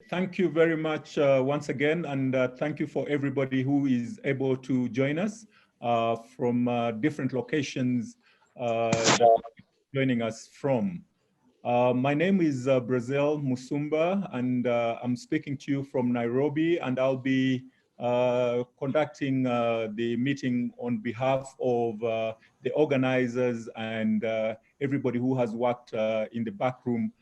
Thank you very much once again, and thank you for everybody who is able to join us from different locations that joining us from. My name is Brazil Musumba, and I'm speaking to you from Nairobi, and I'll be conducting the meeting on behalf of the organizers and everybody who has worked in the back room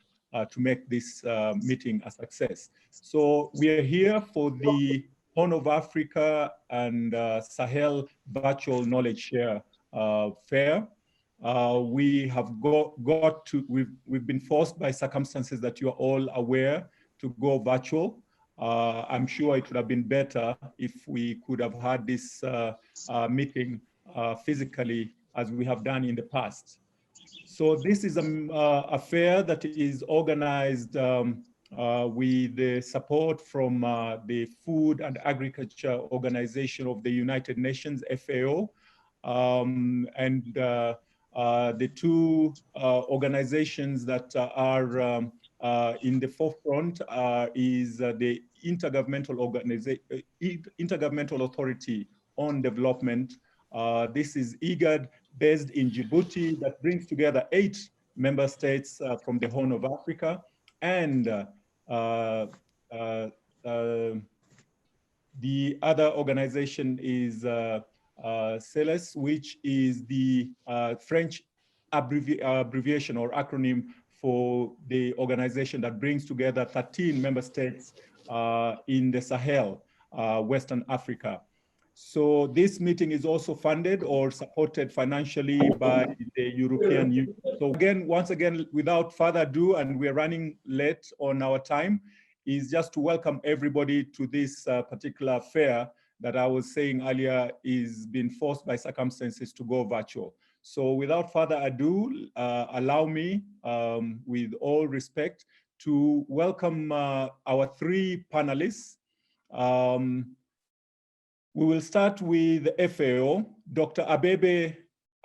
to make this meeting a success. So we are here for the Horn of Africa and Sahel Virtual Knowledge Share Fair. We have we've been forced by circumstances that you are all aware to go virtual. I'm sure it would have been better if we could have had this meeting physically as we have done in the past. So this is a fair that is organized with the support from the Food and Agriculture Organization of the United Nations, FAO, and the two organizations that are in the forefront is the Intergovernmental Authority on Development. This is IGAD, based in Djibouti, that brings together 8 member states from the Horn of Africa, and the other organization is CELES, which is the French abbreviation or acronym for the organization that brings together 13 member states in the Sahel, Western Africa. So this meeting is also funded or supported financially by the European Union. So again, once again, without further ado, and we're running late on our time, is just to welcome everybody to this particular fair that I was saying earlier is being forced by circumstances to go virtual. So without further ado, allow me, with all respect, to welcome our 3 panelists. We will start with FAO. Dr. Abebe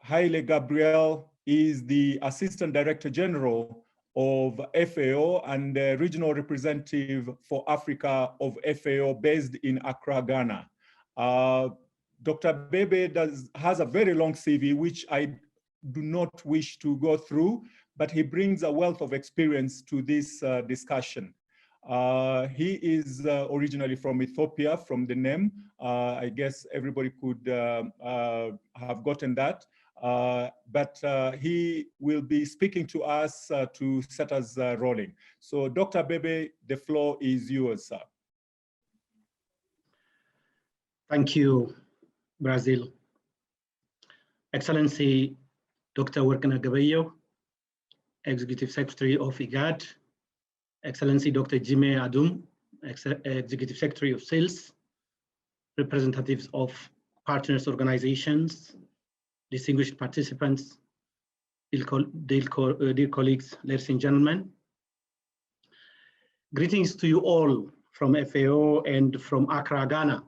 Haile Gabriel is the Assistant Director General of FAO and the Regional Representative for Africa of FAO based in Accra, Ghana. Dr. Abebe has a very long CV, which I do not wish to go through, but he brings a wealth of experience to this discussion. He is originally from Ethiopia, from the name. I guess everybody could have gotten that. But he will be speaking to us to set us rolling. So Dr. Abebe, the floor is yours, sir. Thank you, Brazil. Excellency, Dr. Werkena Gabayo, Executive Secretary of IGAD, Excellency Dr. Jime Adum, Executive Secretary of Sales, representatives of partners organizations, distinguished participants, dear colleagues, ladies and gentlemen. Greetings to you all from FAO and from Accra, Ghana.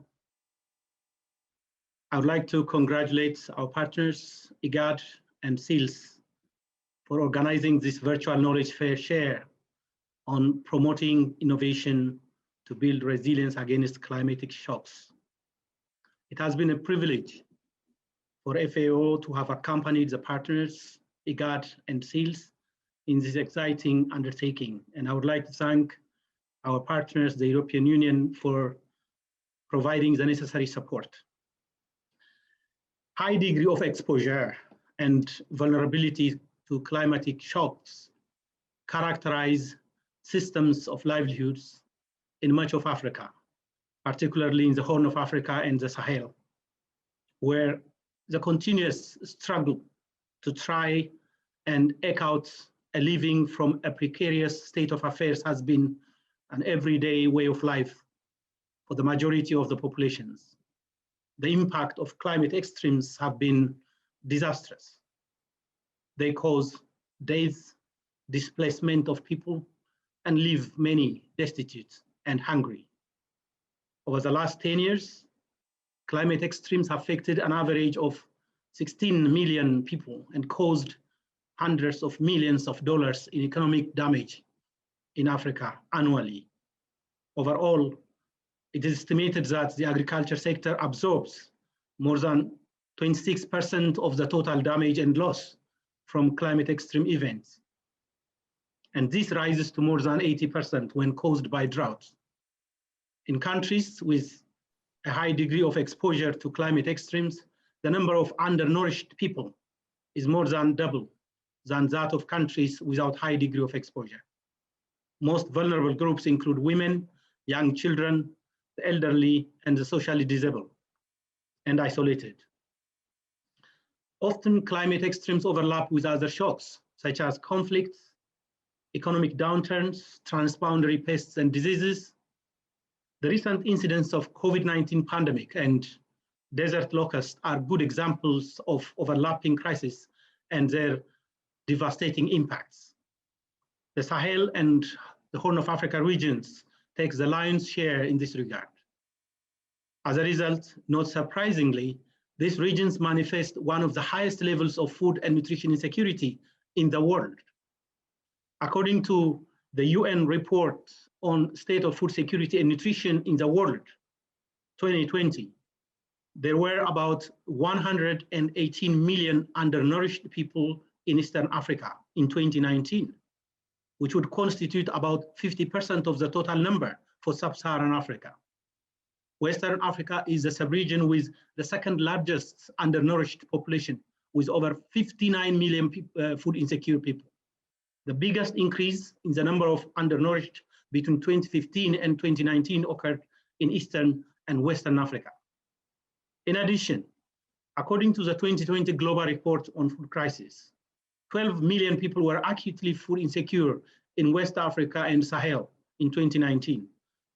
I would like to congratulate our partners, IGAD and SEALS, for organizing this virtual knowledge fair share on promoting innovation to build resilience against climatic shocks. It has been a privilege for FAO to have accompanied the partners, IGAD and SEALS, in this exciting undertaking. And I would like to thank our partners, the European Union, for providing the necessary support. High degree of exposure and vulnerability to climatic shocks characterize systems of livelihoods in much of Africa, particularly in the Horn of Africa and the Sahel, where the continuous struggle to try and eke out a living from a precarious state of affairs has been an everyday way of life for the majority of the populations. The impact of climate extremes have been disastrous. They cause death, displacement of people, and leave many destitute and hungry. Over the last 10 years, climate extremes have affected an average of 16 million people and caused hundreds of millions of dollars in economic damage in Africa annually. Overall, it is estimated that the agriculture sector absorbs more than 26% of the total damage and loss from climate extreme events. And this rises to more than 80% when caused by droughts. In countries with a high degree of exposure to climate extremes, the number of undernourished people is more than double than that of countries without high degree of exposure. Most vulnerable groups include women, young children, the elderly, and the socially disabled and isolated. Often climate extremes overlap with other shocks, such as conflicts, economic downturns, transboundary pests and diseases. The recent incidents of COVID-19 pandemic and desert locusts are good examples of overlapping crises and their devastating impacts. The Sahel and the Horn of Africa regions take the lion's share in this regard. As a result, not surprisingly, these regions manifest one of the highest levels of food and nutrition insecurity in the world. According to the UN report on state of food security and nutrition in the world, 2020, there were about 118 million undernourished people in Eastern Africa in 2019, which would constitute about 50% of the total number for sub-Saharan Africa. Western Africa is a sub-region with the second largest undernourished population, with over 59 million food insecure people. The biggest increase in the number of undernourished between 2015 and 2019 occurred in Eastern and Western Africa. In addition, according to the 2020 Global Report on Food Crisis, 12 million people were acutely food insecure in West Africa and Sahel in 2019,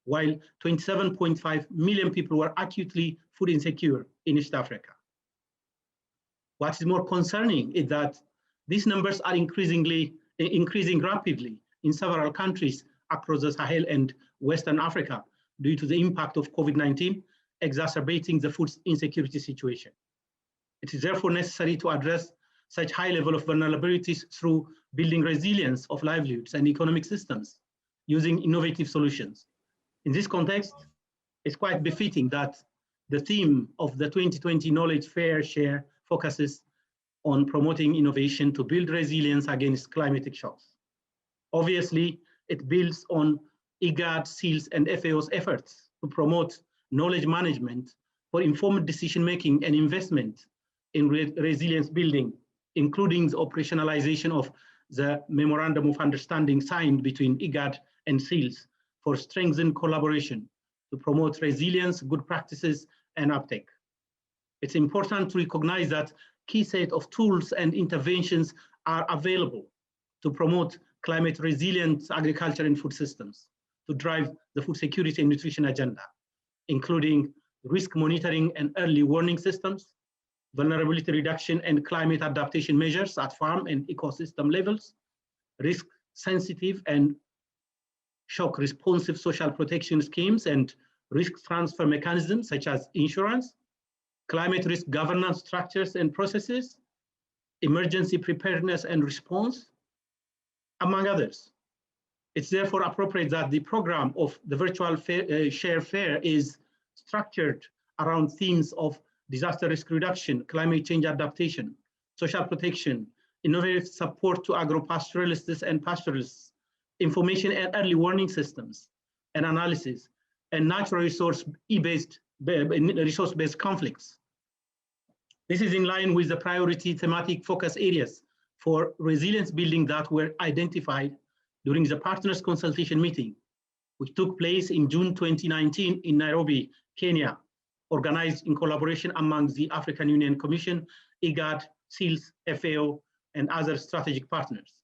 while 27.5 million people were acutely food insecure in East Africa. What is more concerning is that these numbers are increasing rapidly in several countries across the Sahel and Western Africa due to the impact of COVID-19 exacerbating the food insecurity situation. It is therefore necessary to address such high level of vulnerabilities through building resilience of livelihoods and economic systems using innovative solutions. In this context, it's quite befitting that the theme of the 2020 Knowledge Fair Share focuses on promoting innovation to build resilience against climatic shocks. Obviously, it builds on IGAD, SEALS, and FAO's efforts to promote knowledge management for informed decision-making and investment in resilience building, including the operationalization of the Memorandum of Understanding signed between IGAD and SEALS for strengthened collaboration to promote resilience, good practices, and uptake. It's important to recognize that key set of tools and interventions are available to promote climate resilient agriculture and food systems, to drive the food security and nutrition agenda, including risk monitoring and early warning systems, vulnerability reduction and climate adaptation measures at farm and ecosystem levels, risk sensitive and shock responsive social protection schemes and risk transfer mechanisms such as insurance, climate risk governance structures and processes, emergency preparedness and response, among others. It's therefore appropriate that the program of the virtual Share Fair is structured around themes of disaster risk reduction, climate change adaptation, social protection, innovative support to agro-pastoralists and pastoralists, information and early warning systems and analysis, and natural resource-based conflicts. This is in line with the priority thematic focus areas for resilience building that were identified during the partners consultation meeting, which took place in June 2019 in Nairobi, Kenya, organized in collaboration among the African Union Commission, IGAD, SEALS, FAO, and other strategic partners.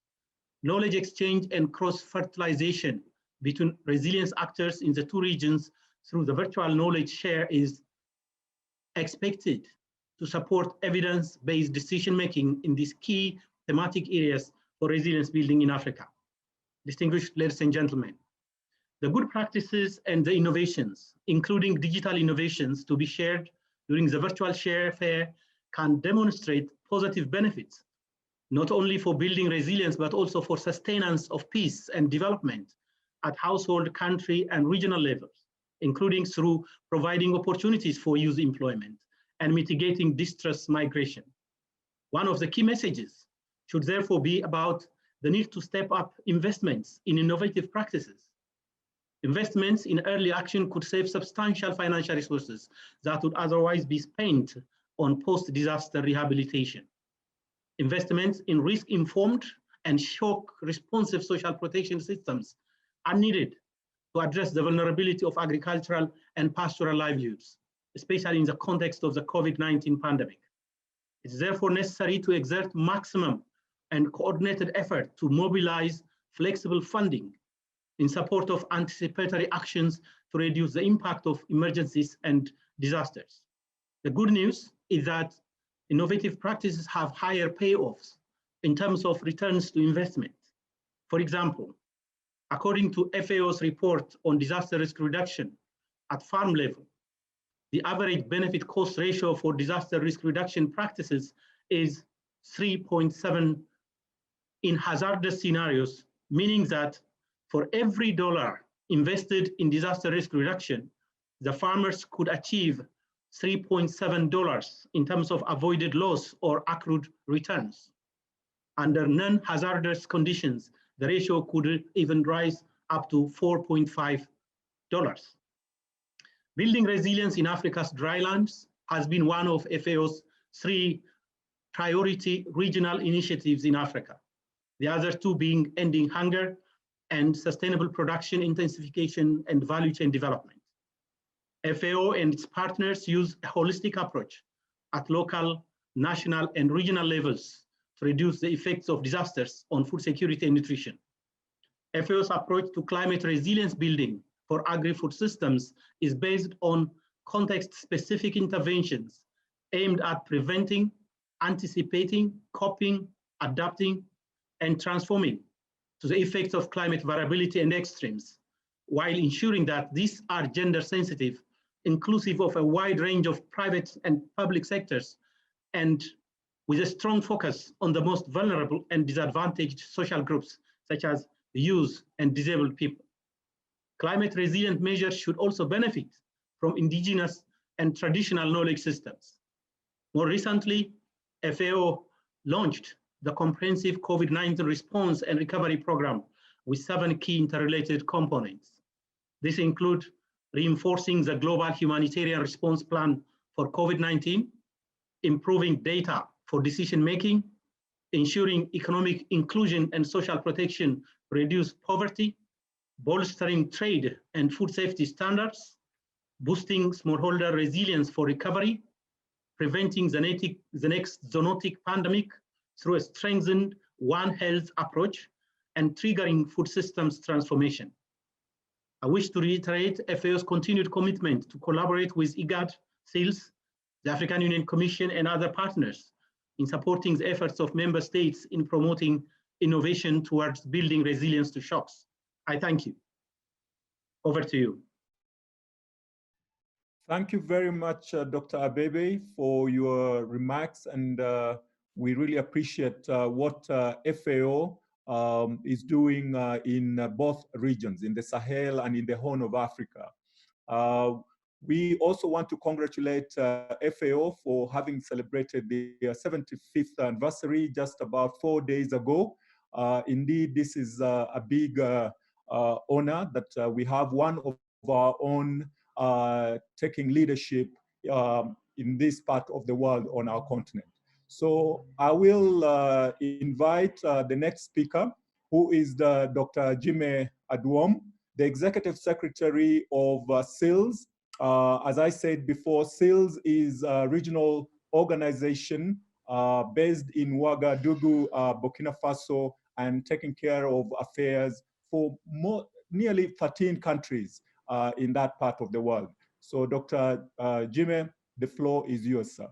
Knowledge exchange and cross-fertilization between resilience actors in the two regions through the virtual knowledge share is expected to support evidence-based decision-making in these key thematic areas for resilience building in Africa. Distinguished ladies and gentlemen, the good practices and the innovations, including digital innovations to be shared during the virtual share fair, can demonstrate positive benefits, not only for building resilience, but also for sustenance of peace and development at household, country, and regional levels, including through providing opportunities for youth employment and mitigating distress migration. One of the key messages should therefore be about the need to step up investments in innovative practices. Investments in early action could save substantial financial resources that would otherwise be spent on post-disaster rehabilitation. Investments in risk-informed and shock-responsive social protection systems are needed to address the vulnerability of agricultural and pastoral livelihoods, especially in the context of the COVID-19 pandemic. It's therefore necessary to exert maximum and coordinated effort to mobilize flexible funding in support of anticipatory actions to reduce the impact of emergencies and disasters. The good news is that innovative practices have higher payoffs in terms of returns to investment. For example, according to FAO's report on disaster risk reduction at farm level, the average benefit cost ratio for disaster risk reduction practices is 3.7 in hazardous scenarios, meaning that for every dollar invested in disaster risk reduction, the farmers could achieve $3.7 in terms of avoided loss or accrued returns. Under non-hazardous conditions, the ratio could even rise up to $4.5. Building resilience in Africa's drylands has been one of FAO's 3 priority regional initiatives in Africa. The other 2 being ending hunger and sustainable production intensification and value chain development. FAO and its partners use a holistic approach at local, national, and regional levels to reduce the effects of disasters on food security and nutrition. FAO's approach to climate resilience building for agri-food systems is based on context-specific interventions aimed at preventing, anticipating, coping, adapting, and transforming to the effects of climate variability and extremes, while ensuring that these are gender sensitive, inclusive of a wide range of private and public sectors, and with a strong focus on the most vulnerable and disadvantaged social groups, such as youth and disabled people. Climate resilient measures should also benefit from indigenous and traditional knowledge systems. More recently, FAO launched the comprehensive COVID-19 response and recovery program with 7 key interrelated components. This includes reinforcing the global humanitarian response plan for COVID-19, improving data for decision-making, ensuring economic inclusion and social protection to reduce poverty, bolstering trade and food safety standards, boosting smallholder resilience for recovery, preventing the next zoonotic pandemic through a strengthened One Health approach, and triggering food systems transformation. I wish to reiterate FAO's continued commitment to collaborate with IGAD, SEALS, the African Union Commission, and other partners in supporting the efforts of member states in promoting innovation towards building resilience to shocks. I thank you. Over to you. Thank you very much, Dr. Abebe, for your remarks, and we really appreciate what FAO is doing in both regions, in the Sahel and in the Horn of Africa. We also want to congratulate FAO for having celebrated the 75th anniversary just about 4 days ago. Indeed, this is a big honor that we have one of our own taking leadership in this part of the world on our continent. So I will invite the next speaker, who is Dr. Jimmy Aduom, the Executive Secretary of SEALS. As I said before, SEALS is a regional organization based in Ouagadougou, Burkina Faso, and taking care of affairs for nearly 13 countries in that part of the world. So Dr. Jimmy, the floor is yours, sir.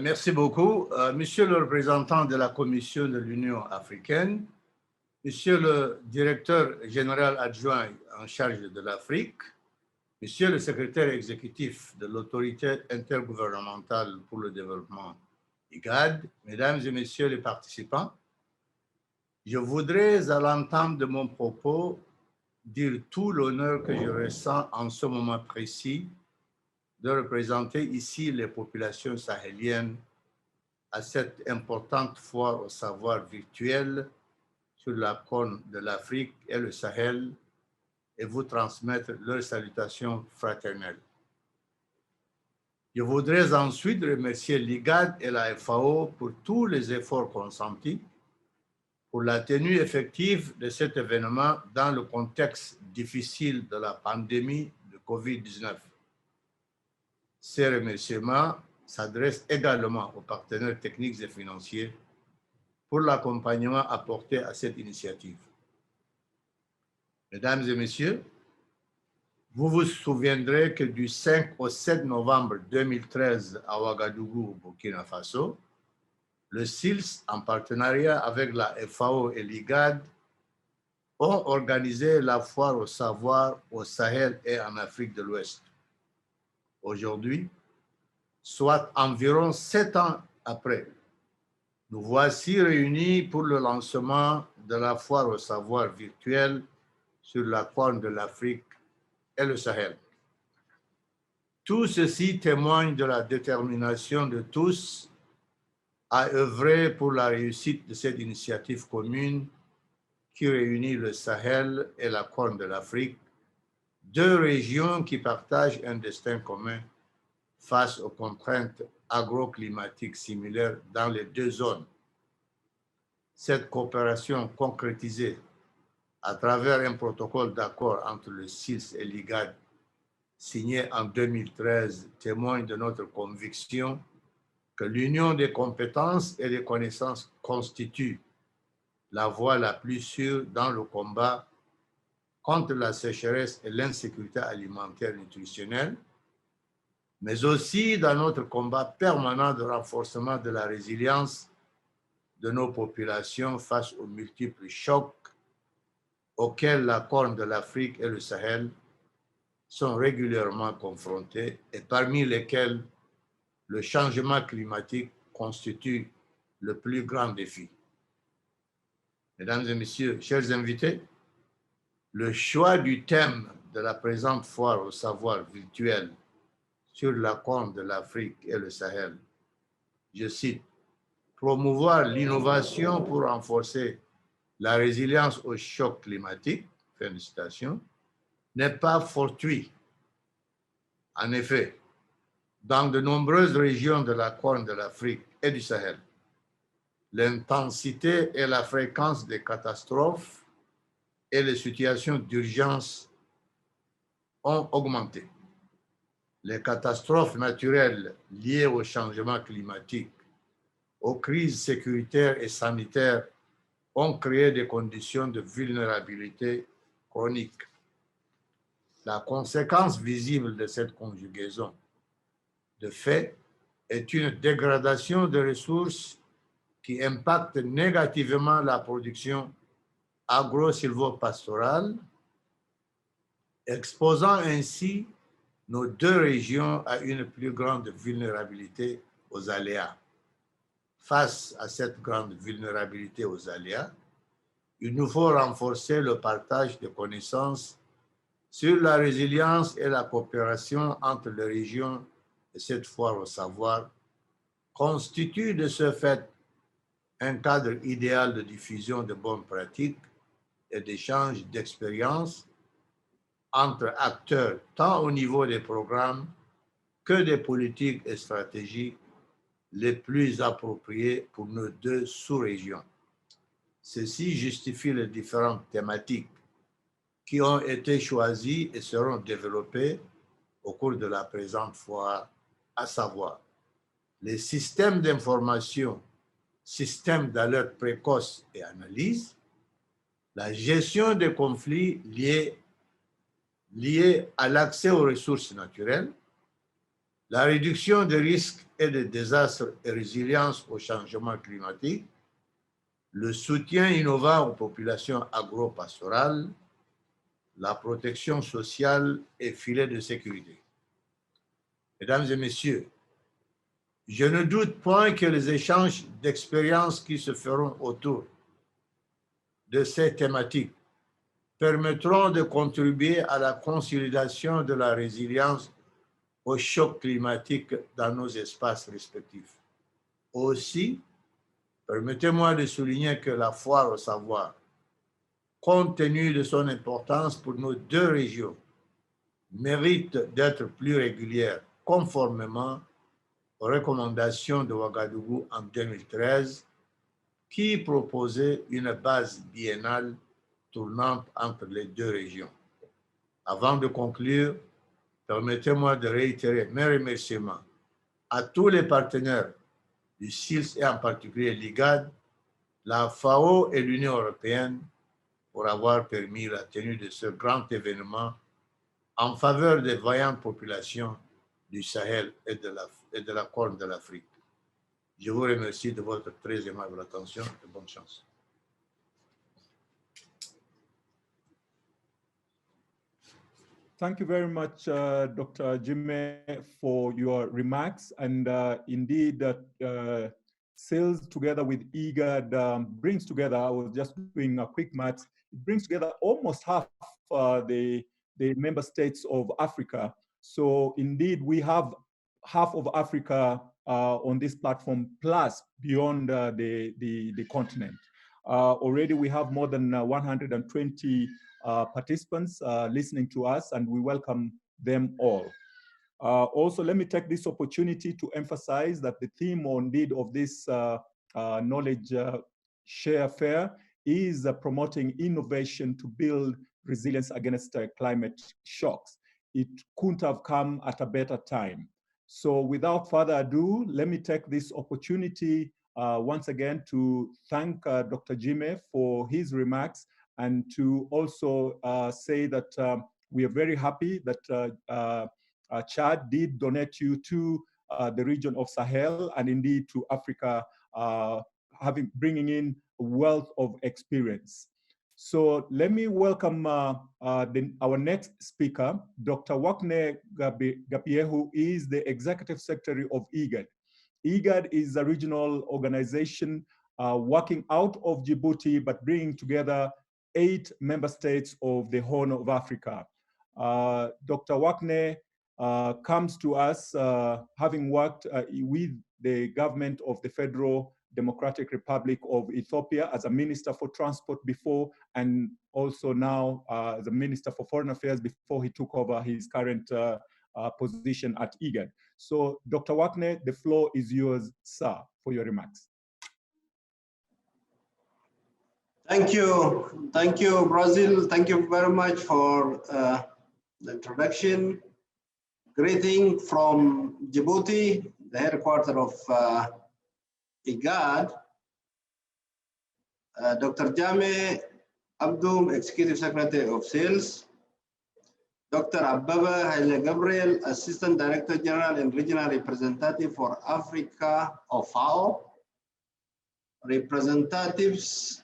Merci beaucoup. Monsieur le représentant de la Commission de l'Union africaine, Monsieur le directeur général adjoint en charge de l'Afrique, Monsieur le secrétaire exécutif de l'autorité intergouvernementale pour le développement IGAD, Mesdames et Messieurs les participants, Je voudrais, à l'entame de mon propos, dire tout l'honneur que je ressens en ce moment précis de représenter ici les populations sahéliennes à cette importante foire au savoir virtuel sur la Corne de l'Afrique et le Sahel et vous transmettre leurs salutations fraternelles. Je voudrais ensuite remercier l'IGAD et la FAO pour tous les efforts consentis pour la tenue effective de cet événement dans le contexte difficile de la pandémie de COVID-19. Ces remerciements s'adressent également aux partenaires techniques et financiers pour l'accompagnement apporté à cette initiative. Mesdames et messieurs, vous vous souviendrez que du 5 au 7 novembre 2013 à Ouagadougou, au Burkina Faso, le SILS, en partenariat avec la FAO et l'IGAD, ont organisé la foire au savoir au Sahel et en Afrique de l'Ouest. Aujourd'hui, soit environ 7 ans après, nous voici réunis pour le lancement de la foire au savoir virtuelle sur la Corne de l'Afrique et le Sahel. Tout ceci témoigne de la détermination de tous à œuvrer pour la réussite de cette initiative commune qui réunit le Sahel et la Corne de l'Afrique, deux régions qui partagent un destin commun face aux contraintes agroclimatiques similaires dans les deux zones. Cette coopération concrétisée à travers un protocole d'accord entre le SILS et l'IGAD signé en 2013 témoigne de notre conviction que l'union des compétences et des connaissances constitue la voie la plus sûre dans le combat contre la sécheresse et l'insécurité alimentaire et nutritionnelle, mais aussi dans notre combat permanent de renforcement de la résilience de nos populations face aux multiples chocs auxquels la Corne de l'Afrique et le Sahel sont régulièrement confrontés et parmi lesquels le changement climatique constitue le plus grand défi. Mesdames et messieurs, chers invités, le choix du thème de la présente foire au savoir virtuel sur la Corne de l'Afrique et le Sahel, je cite, promouvoir l'innovation pour renforcer la résilience au choc climatique, fin de citation, n'est pas fortuit. En effet, dans de nombreuses régions de la Corne de l'Afrique et du Sahel, l'intensité et la fréquence des catastrophes et les situations d'urgence ont augmenté. Les catastrophes naturelles liées au changement climatique, aux crises sécuritaires et sanitaires ont créé des conditions de vulnérabilité chronique. La conséquence visible de cette conjugaison de fait est une dégradation de ressources qui impacte négativement la production agro-silvopastorale, exposant ainsi nos deux régions à une plus grande vulnérabilité aux aléas. Face à cette grande vulnérabilité aux aléas, il nous faut renforcer le partage de connaissances sur la résilience et la coopération entre les régions et cette foire au savoir constitue de ce fait un cadre idéal de diffusion de bonnes pratiques et d'échange d'expériences entre acteurs tant au niveau des programmes que des politiques et stratégies les plus appropriées pour nos deux sous-régions. Ceci justifie les différentes thématiques qui ont été choisies et seront développées au cours de la présente foire, à savoir les systèmes d'information, systèmes d'alerte précoce et analyse, la gestion des conflits liés à l'accès aux ressources naturelles, la réduction des risques et des désastres et résilience au changement climatique, le soutien innovant aux populations agro-pastorales, la protection sociale et filets de sécurité. Mesdames et messieurs, je ne doute point que les échanges d'expériences qui se feront autour de ces thématiques permettront de contribuer à la consolidation de la résilience au choc climatique dans nos espaces respectifs. Aussi, permettez-moi de souligner que la foire au savoir, compte tenu de son importance pour nos deux régions, mérite d'être plus régulière conformément aux recommandations de Ouagadougou en 2013 qui proposait une base biennale tournante entre les deux régions. Avant de conclure, permettez-moi de réitérer mes remerciements à tous les partenaires du CILS et en particulier l'IGAD, la FAO et l'Union européenne pour avoir permis la tenue de ce grand événement en faveur des vaillantes populations du Sahel et de la Corne de l'Afrique. Je vous remercie de votre très aimable attention et bonne chance. Thank you very much, Dr. Jimmy, for your remarks. And indeed, SILS together with IGAD brings together, I was just doing a quick math, it brings together almost half the member states of Africa. So indeed, we have half of Africa on this platform, plus beyond the continent. Already we have more than 120 participants listening to us, and we welcome them all. Also, let me take this opportunity to emphasize that the theme indeed of this knowledge share fair is promoting innovation to build resilience against climate shocks. It couldn't have come at a better time. So without further ado, let me take this opportunity once again to thank Dr. Jimmy for his remarks, and to also say that we are very happy that Chad did donate you to the region of Sahel and indeed to Africa, bringing in a wealth of experience. So let me welcome our next speaker, Dr. Wakne Gapie, who is the Executive Secretary of IGAD. IGAD is a regional organization working out of Djibouti, but bringing together 8 member states of the Horn of Africa. Dr. Wakne comes to us having worked with the government of the Federal Democratic Republic of Ethiopia as a Minister for Transport before, and also now as a Minister for Foreign Affairs before he took over his current position at IGAD. So Dr. Wakne, the floor is yours, sir, for your remarks. Thank you. Thank you, Brazil. Thank you very much for the introduction. Greeting from Djibouti, the headquarters of IGAD. Dr. Jame Abdum, Executive Secretary of SILS. Dr. Ababa Haile Gabriel, Assistant Director General and Regional Representative for Africa of FAO. Representatives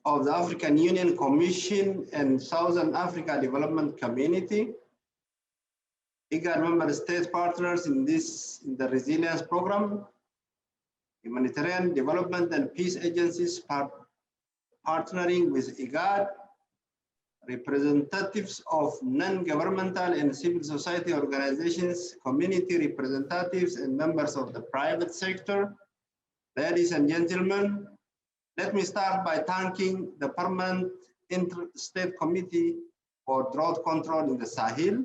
of the African Union Commission and Southern Africa Development Community. IGAD member state partners in the resilience program, humanitarian development and peace agencies partnering with IGAD, representatives of non-governmental and civil society organizations, community representatives, and members of the private sector. Ladies and gentlemen, let me start by thanking the Permanent Inter-State Committee for Drought Control in the Sahel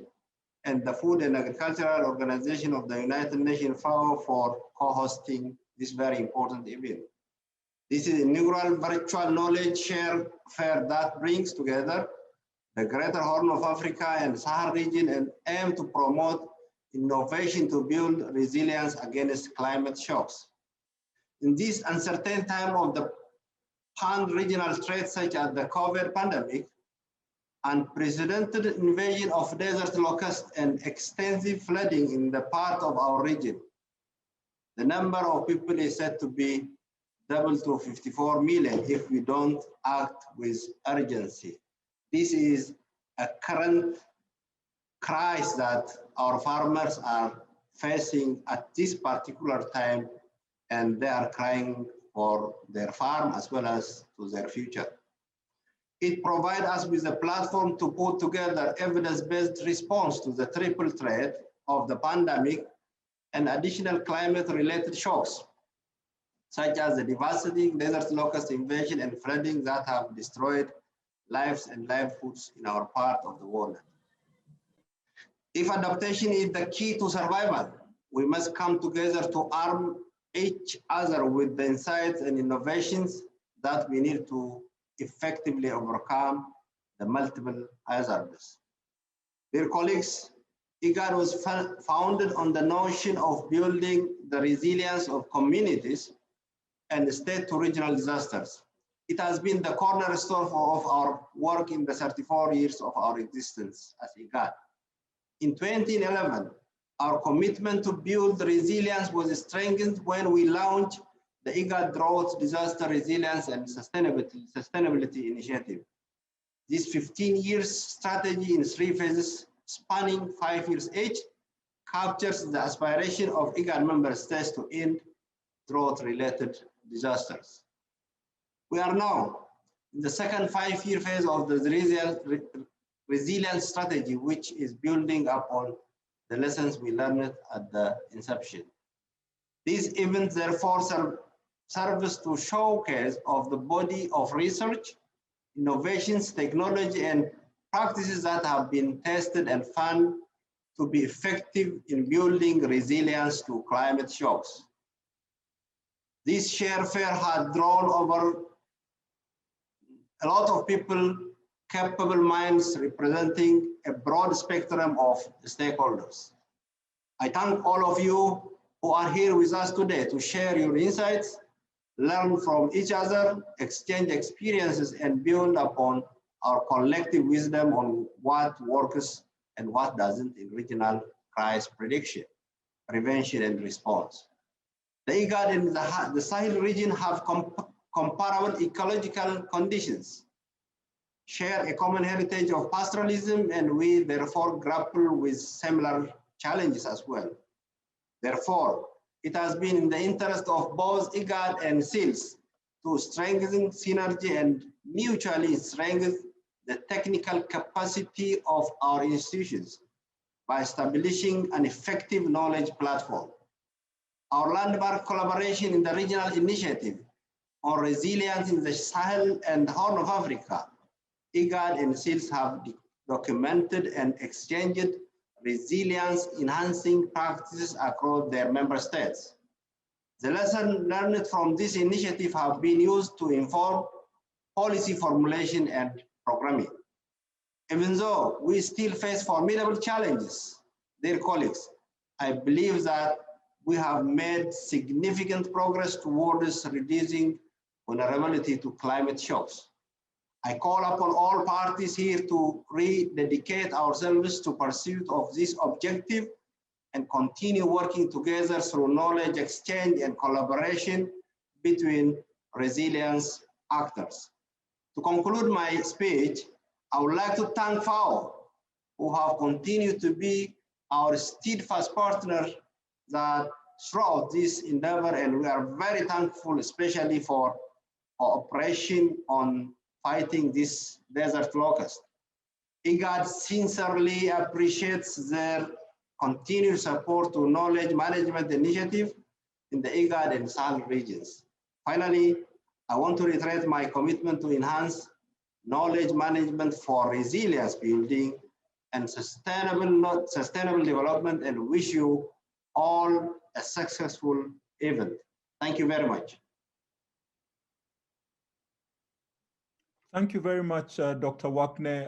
and the Food and Agricultural Organization of the United Nations, FAO, for co-hosting this very important event. This is an inaugural virtual knowledge share fair that brings together the Greater Horn of Africa and Sahel region and aim to promote innovation to build resilience against climate shocks. In this uncertain time of the pan-regional threats such as the COVID pandemic, unprecedented invasion of desert locusts and extensive flooding in the part of our region, the number of people is said to be double to 54 million if we don't act with urgency. This is a current crisis that our farmers are facing at this particular time, and they are crying for their farm as well as to their future. It provides us with a platform to put together evidence-based response to the triple threat of the pandemic and additional climate-related shocks, such as the devastating desert locust invasion and flooding that have destroyed lives and livelihoods in our part of the world. If adaptation is the key to survival, we must come together to arm each other with the insights and innovations that we need to effectively overcome the multiple hazards. Dear colleagues, IGAD was founded on the notion of building the resilience of communities and state to regional disasters. It has been the cornerstone of our work in the 34 years of our existence as IGAD. In 2011, our commitment to build resilience was strengthened when we launched the IGAD Drought Disaster Resilience and Sustainability Initiative. This 15-year strategy in 3 phases, spanning 5 years each, captures the aspiration of IGAD member states to end drought-related disasters. We are now in the second 5-year phase of the resilience strategy, which is building upon the lessons we learned at the inception. These events therefore serve to showcase of the body of research, innovations, technology, and practices that have been tested and found to be effective in building resilience to climate shocks. This share fair had drawn over a lot of people, capable minds representing a broad spectrum of stakeholders. I thank all of you who are here with us today to share your insights, learn from each other, exchange experiences, and build upon our collective wisdom on what works and what doesn't in regional crisis prediction, prevention, and response. The IGAD and the Sahel region have comparable ecological conditions, share a common heritage of pastoralism, and we therefore grapple with similar challenges as well. Therefore, it has been in the interest of both IGAD and SEALS to strengthen synergy and mutually strengthen the technical capacity of our institutions by establishing an effective knowledge platform. Our landmark collaboration in the regional initiative on resilience in the Sahel and Horn of Africa, IGAD and SEALS have documented and exchanged resilience enhancing practices across their member states. The lessons learned from this initiative have been used to inform policy formulation and programming. Even though we still face formidable challenges, dear colleagues, I believe that we have made significant progress towards reducing vulnerability to climate shocks. I call upon all parties here to rededicate ourselves to pursuit of this objective and continue working together through knowledge exchange and collaboration between resilience actors. To conclude my speech, I would like to thank FAO, who have continued to be our steadfast partner that throughout this endeavor, and we are very thankful, especially for cooperation on fighting this desert locust. IGAD sincerely appreciates their continued support to knowledge management initiative in the IGAD and Sahel regions. Finally, I want to reiterate my commitment to enhance knowledge management for resilience building and sustainable development, and wish you all a successful event. Thank you very much. Thank you very much, Dr. Wakne.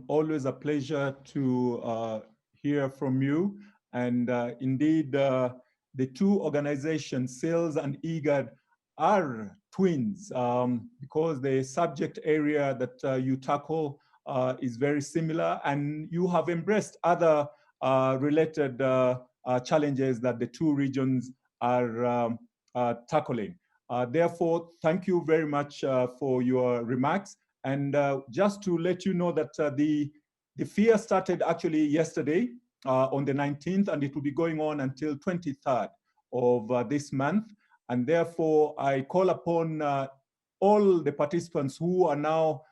Always a pleasure to hear from you. And indeed, the two organizations, SEALS and IGAD, are twins because the subject area that you tackle is very similar, and you have embraced other related challenges that the two regions are tackling. Therefore, thank you very much for your remarks. And just to let you know that the FIA started actually yesterday on the 19th, and it will be going on until 23rd of this month. And therefore, I call upon all the participants who are now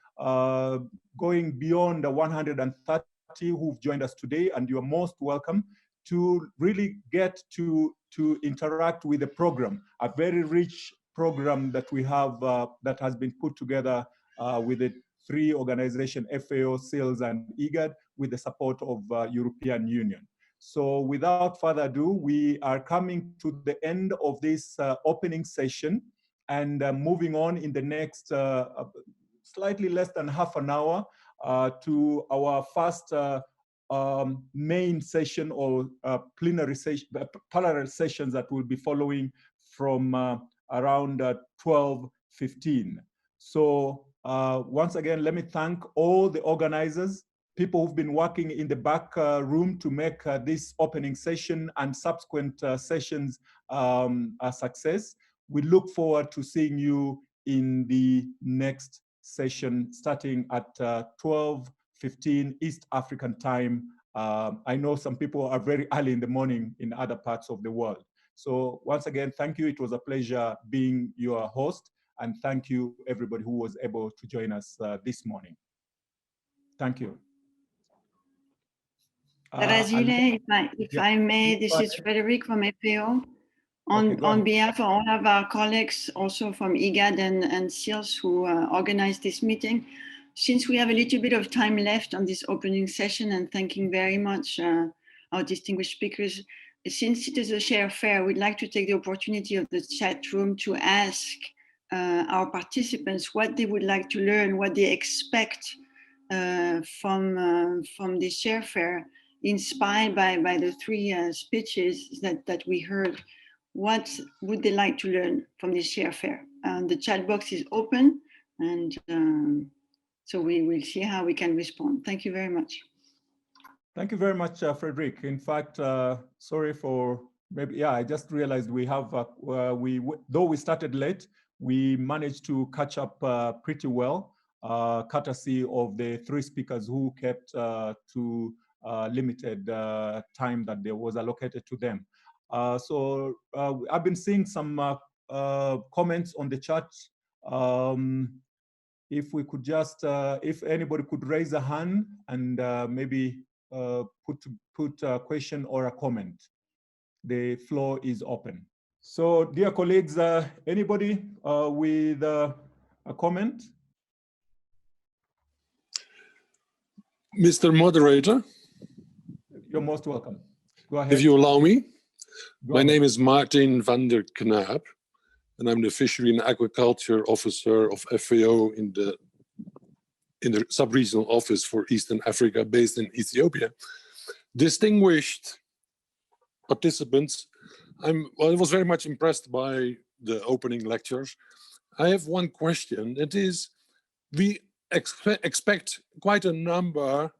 going beyond the 130 who've joined us today, and you're most welcome to really get to interact with the program, a very rich program that we have that has been put together with the three organizations, FAO, SILS, and IGAD, with the support of European Union. So without further ado, we are coming to the end of this opening session, and moving on in the next slightly less than half an hour to our first main session or plenary session, parallel sessions that will be following from around 12:15. So once again, let me thank all the organizers, people who've been working in the back room to make this opening session and subsequent sessions a success. We look forward to seeing you in the next session starting at 12:15 East African time. I know some people are very early in the morning in other parts of the world. So once again, thank you. It was a pleasure being your host, and thank you everybody who was able to join us this morning. Thank you. If I may, this is Frederic from FAO. On behalf of all of our colleagues, also from IGAD and SILS who organized this meeting, since we have a little bit of time left on this opening session, and thanking very much our distinguished speakers, since it is a share fair, we'd like to take the opportunity of the chat room to ask our participants what they would like to learn, what they expect from this share fair, inspired by the three speeches that we heard. What would they like to learn from this share fair? The chat box is open, and so we will see how we can respond. Thank you very much. Thank you very much, Frederic. In fact, sorry for maybe, I just realized we have, though we started late, we managed to catch up pretty well, courtesy of the three speakers who kept to limited time that there was allocated to them. So I've been seeing some comments on the chat. If we could just, if anybody could raise a hand and maybe put a question or a comment. The floor is open. So dear colleagues, anybody with a comment? Mr. Moderator. You're most welcome. Go ahead. If you allow me. My name is Martin van der Knaap, and I'm the Fishery and Aquaculture Officer of FAO in the sub-regional office for Eastern Africa based in Ethiopia. Distinguished participants, I was very much impressed by the opening lectures. I have one question. It is, we expect quite a number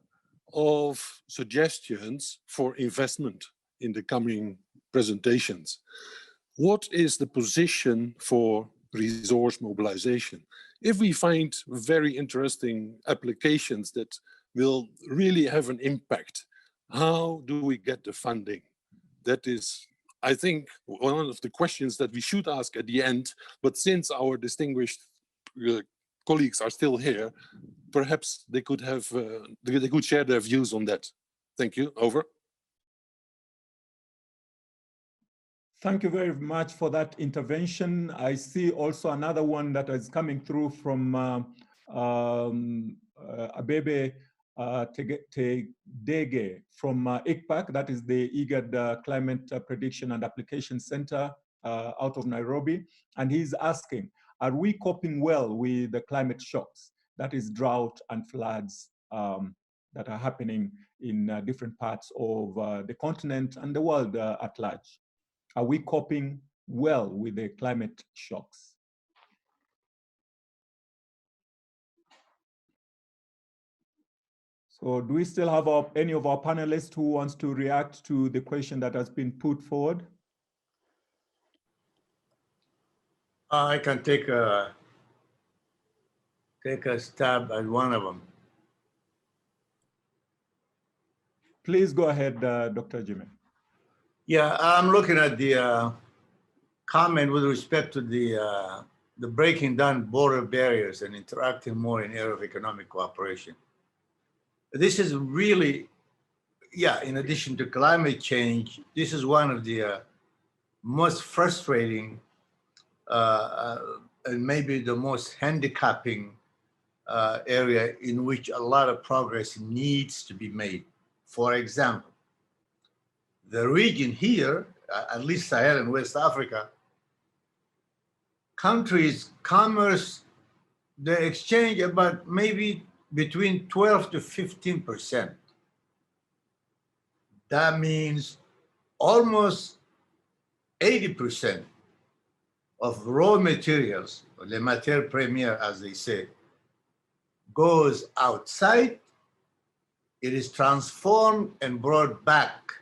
of suggestions for investment in the coming presentations. What is the position for resource mobilization? If we find very interesting applications that will really have an impact, how do we get the funding? That is, I think, one of the questions that we should ask at the end, but since our distinguished colleagues are still here, perhaps they could have, they could share their views on that. Thank you, over. Thank you very much for that intervention. I see also another one that is coming through from Abebe Tegedege from ICPAC, that is the IGAD Climate Prediction and Application Center out of Nairobi. And he's asking, are we coping well with the climate shocks, that is drought and floods that are happening in different parts of the continent and the world at large? Are we coping well with the climate shocks? So do we still have any of our panelists who wants to react to the question that has been put forward? I can take a stab at one of them. Please go ahead, Dr. Jimmy. Yeah, I'm looking at the comment with respect to the breaking down border barriers and interacting more in area of economic cooperation. This is really, yeah, in addition to climate change, this is one of the most frustrating and maybe the most handicapping area in which a lot of progress needs to be made. For example, the region here, at least Sahel and West Africa, countries, commerce, they exchange about maybe between 12 to 15%. That means almost 80% of raw materials, les matières premières, as they say, goes outside, it is transformed and brought back.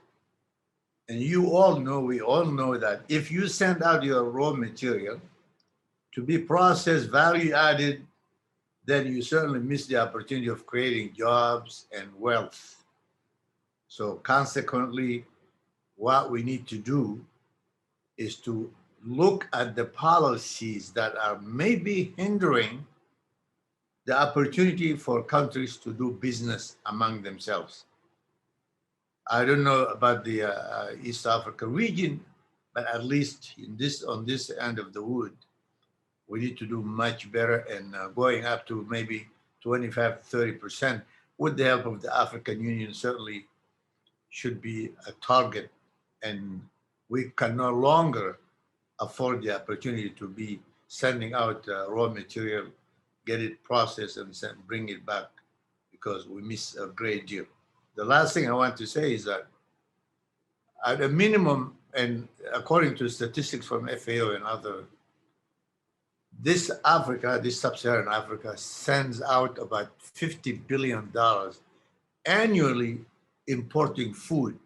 And you all know, we all know that if you send out your raw material to be processed, value added, then you certainly miss the opportunity of creating jobs and wealth. So consequently, what we need to do is to look at the policies that are maybe hindering the opportunity for countries to do business among themselves. I don't know about the East Africa region, but at least in this, on this end of the wood, we need to do much better, and going up to maybe 25 to 30% with the help of the African Union certainly should be a target, and we can no longer afford the opportunity to be sending out raw material, get it processed and bring it back, because we miss a great deal. The last thing I want to say is that at a minimum, and according to statistics from FAO and other, this Africa, this sub-Saharan Africa, sends out about $50 billion annually importing food.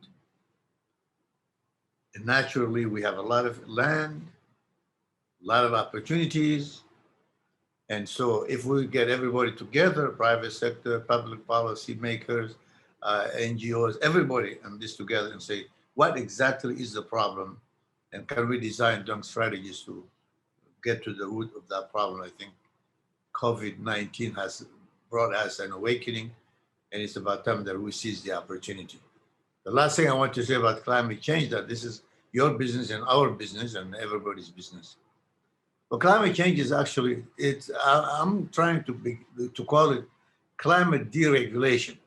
And naturally, we have a lot of land, a lot of opportunities. And so if we get everybody together, private sector, public policy makers, NGOs, everybody on this together, and say, what exactly is the problem? And can we design joint strategies to get to the root of that problem? I think COVID-19 has brought us an awakening, and it's about time that we seize the opportunity. The last thing I want to say about climate change, that this is your business and our business and everybody's business. But climate change is actually, I'm trying to call it climate deregulation,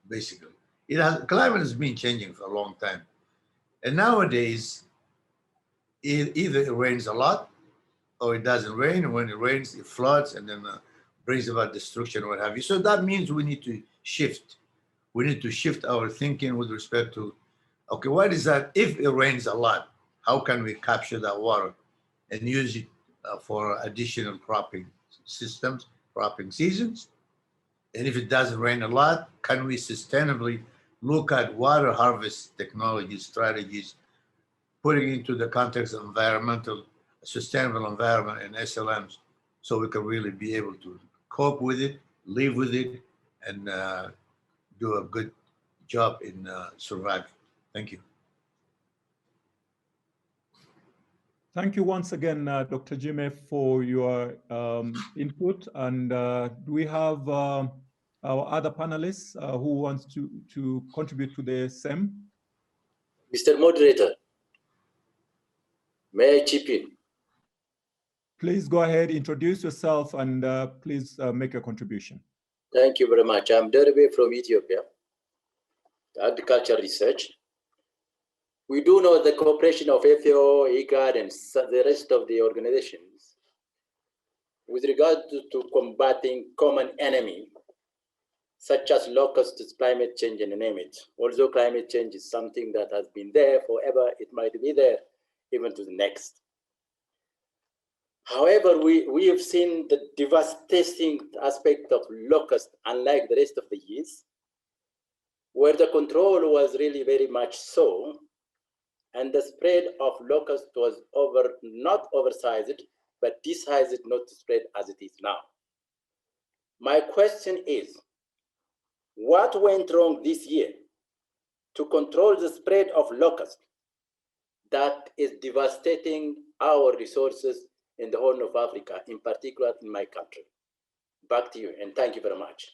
basically. Climate has been changing for a long time. And nowadays, either it rains a lot or it doesn't rain. And when it rains, it floods and then brings about destruction or what have you. So that means we need to shift. We need to shift our thinking with respect to, okay, what is that? If it rains a lot, how can we capture that water and use it for additional cropping systems, cropping seasons? And if it doesn't rain a lot, can we sustainably look at water harvest technology strategies, putting into the context of environmental, sustainable environment and SLMs, so we can really be able to cope with it, live with it, and do a good job in surviving. Thank you. Thank you once again, Dr. Jimeh, for your input. And do we have our other panelists who wants to contribute to the same? Mr. Moderator, may I chip in? Please go ahead, introduce yourself, and please make a contribution. Thank you very much. I'm Derbe from Ethiopia, agriculture research. We do know the cooperation of FAO, IGAD, and the rest of the organizations with regard to combating common enemy, such as locusts, climate change, and name it. Although climate change is something that has been there forever, it might be there even to the next. However, we have seen the devastating aspect of locusts, unlike the rest of the years, where the control was really very much so, and the spread of locusts was not oversized, but desized, not to spread as it is now. My question is, what went wrong this year to control the spread of locusts that is devastating our resources in the Horn of Africa, in particular in my country. Back to you, and thank you very much.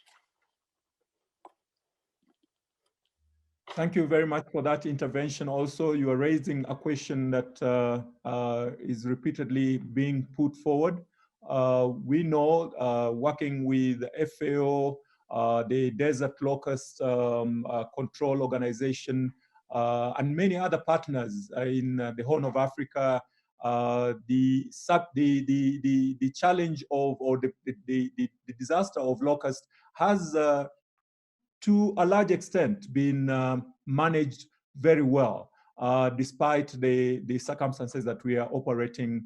Thank you very much for that intervention. Also, you are raising a question that is repeatedly being put forward. We know, working with FAO, the Desert Locust Control Organization, and many other partners in the Horn of Africa, the challenge of, or the disaster of locust has to a large extent been managed very well, despite the circumstances that we are operating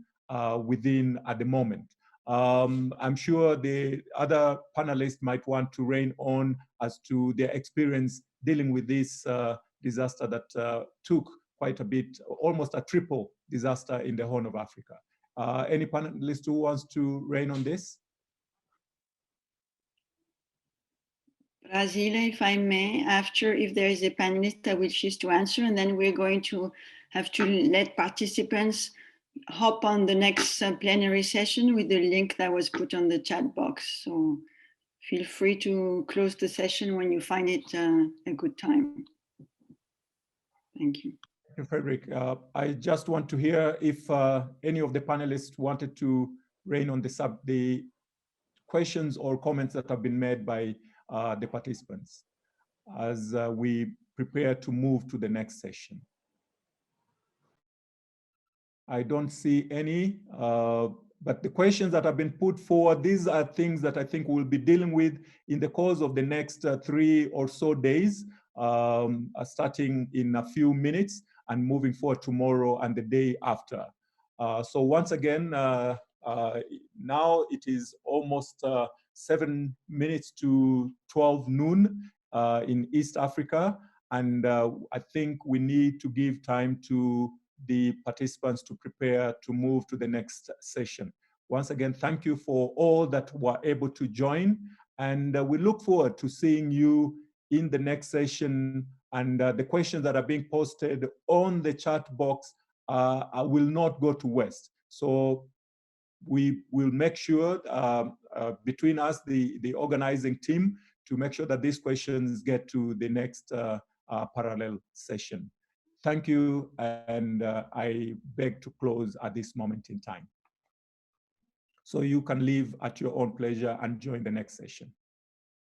within at the moment. I'm sure the other panelists might want to rein on as to their experience dealing with this disaster that took quite a bit, almost a triple disaster in the Horn of Africa. Any panelist who wants to rein on this? Brasile, if I may, after, if there is a panelist that will choose to answer, and then we're going to have to let participants hop on the next plenary session with the link that was put on the chat box. So feel free to close the session when you find it a good time. Thank you. Thank you, Frederick. I just want to hear if any of the panelists wanted to rein on the questions or comments that have been made by the participants as we prepare to move to the next session. I don't see any, but the questions that have been put forward, these are things that I think we'll be dealing with in the course of the next 3 or so days, starting in a few minutes and moving forward tomorrow and the day after. So once again, now it is almost 7 minutes to 12 noon in East Africa. And I think we need to give time to the participants to prepare to move to the next session. Once again, thank you for all that were able to join. And we look forward to seeing you in the next session. And the questions that are being posted on the chat box will not go to waste. So we will make sure between us, the organizing team, to make sure that these questions get to the next parallel session. Thank you, and I beg to close at this moment in time. So you can leave at your own pleasure and join the next session.